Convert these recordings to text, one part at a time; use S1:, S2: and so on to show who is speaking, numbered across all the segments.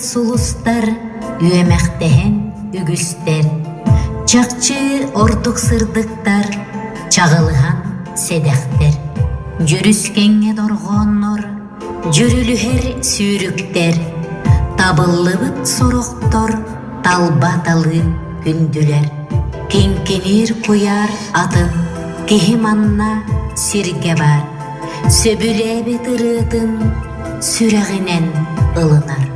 S1: sulustар, üemekten ügüster, çakçı orduk sırdıktar, çağılıhan sedekter. Jürüskenge dorgonor, jürülüher sürükter, tabıllıbıt soroktor, talbatalı gündüler. Kenkenir koyar atın, kehimanna sirge var, söbülebe tırıtın, süreginen ılınar.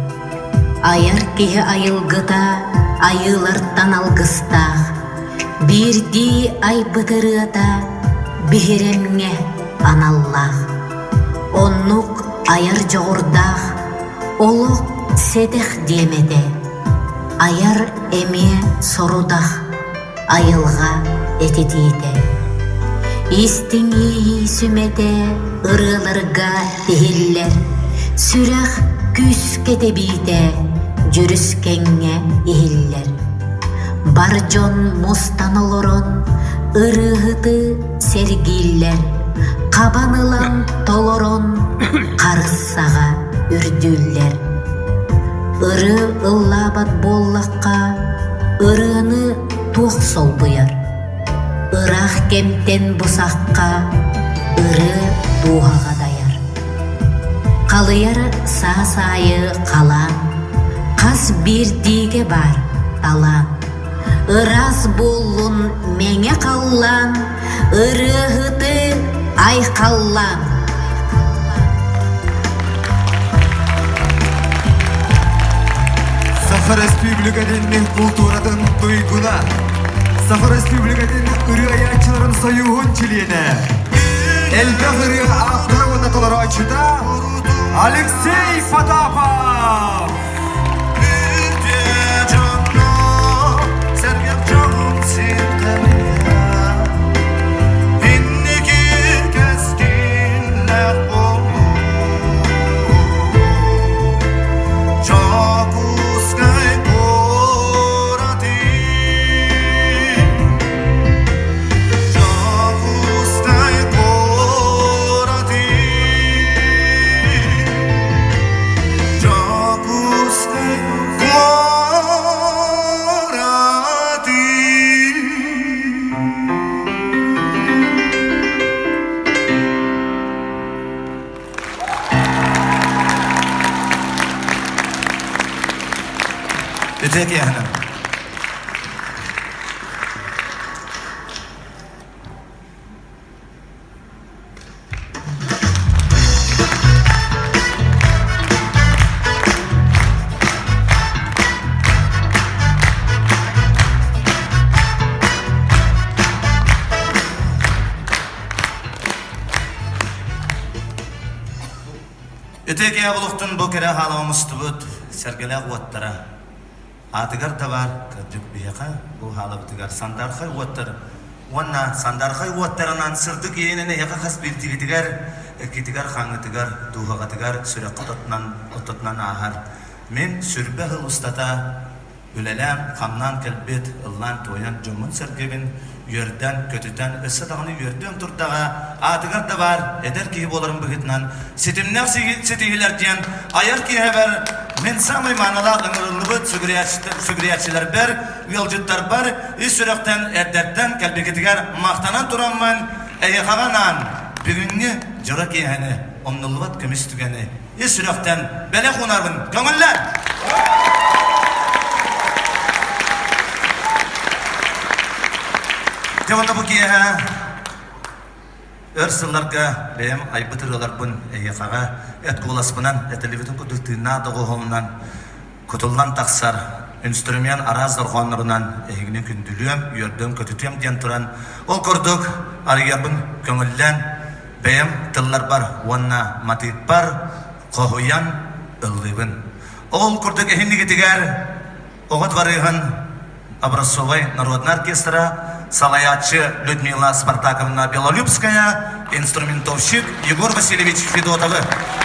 S1: Ayar kehi ayılgıda, ayılardan algıstağ, bir di ay bıtırıda, bihiremge anallah. Onnuk ayar joğurdağ, oluk sedek diyemede, ayar emye sorudağ, ayılga etidide. İstingi sümete, ırılarga dehiller, sürek küs ketebide, jürüskenge ihiller. Barjon mustan oloron, ırıhıtı sergiller, kabanılan toloron, karıssaga ürdüller. Irı ıllabat bollakka, ırığını tuğ sol buyar. Irak kemten busakka, ırı tuğaga dayar. Kalıyar sağ-sayı kalan, kas bir dige bar talan. Iras bullun menge kallan, ırıhıtı ay kallan.
S2: Сахар Республикаден культурадан дуйгуна, Сахар Республикаден ырыаячыларын союгун чилиене. Элбе ыры авторовына толары очута Алексей Потапов.
S3: Öteki hanım. Öteki abuluktun bu kere halımız tübüt, sergele kuvvetlara. Atıgar da var, kırcık biyaka, bu halı bitigar sandarkay uvattar. Wanna sandarkay uvattarınan sırdık yeğenine yaka bir tigitigar, ekitigar xanıtigar, duhagatigar, sürekli ototnan ahar. Men sürbe hıl ustata, ülelem, kamnan kelbet, ıllan toyan, jomun sergebin, yörden, kötüten, ısıdağını yörden turdağa, atıgar da var, eder ki bolarım bugitnan, sitimnek sitihiler diyen, ayar ki heber, men samay manala ıngırılıbı sügriyatçiler ber, yolcutlar bar, sürekten erdерden kelbeketigar, maqtanan turanman, eyxağanan, bugünni jırak yehani, omnılıbat kömüs tügeni, sürekten bele kunarvın, köngüller! Devamlı bu ki ha, örsüllerge benim aybıtırıyorlar bun eyxağa, et kolasıpınan, etelivitun kudultığına doğuğundan, kutuldan taksar, instrümen araz dorğanlarından eğini kündülüyüm, yördüm, kötütüyüm diyen turan, ol kurduk, arayabın köngüllen, benim tıllar bar, vanna matit bar, kohuyan, ıllıyın. Ol kurduk ehini gitigar, oğut varıyın, Образцовой народной оркестра, салаятчы Людмила Спартаковна Белолюбская, инструментовщик Егор Васильевич Федотов.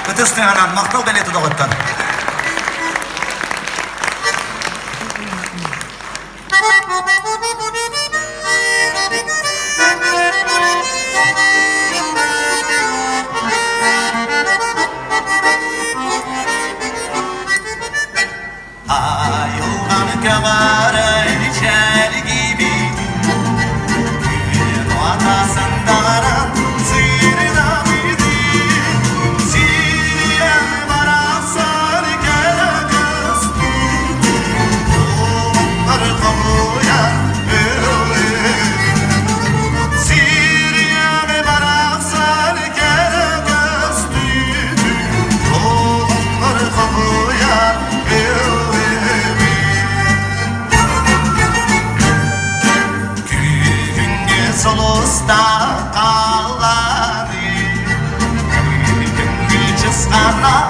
S3: Это стыганан, мақтал билеті доғыттар. solusta kalani Gülçüz kana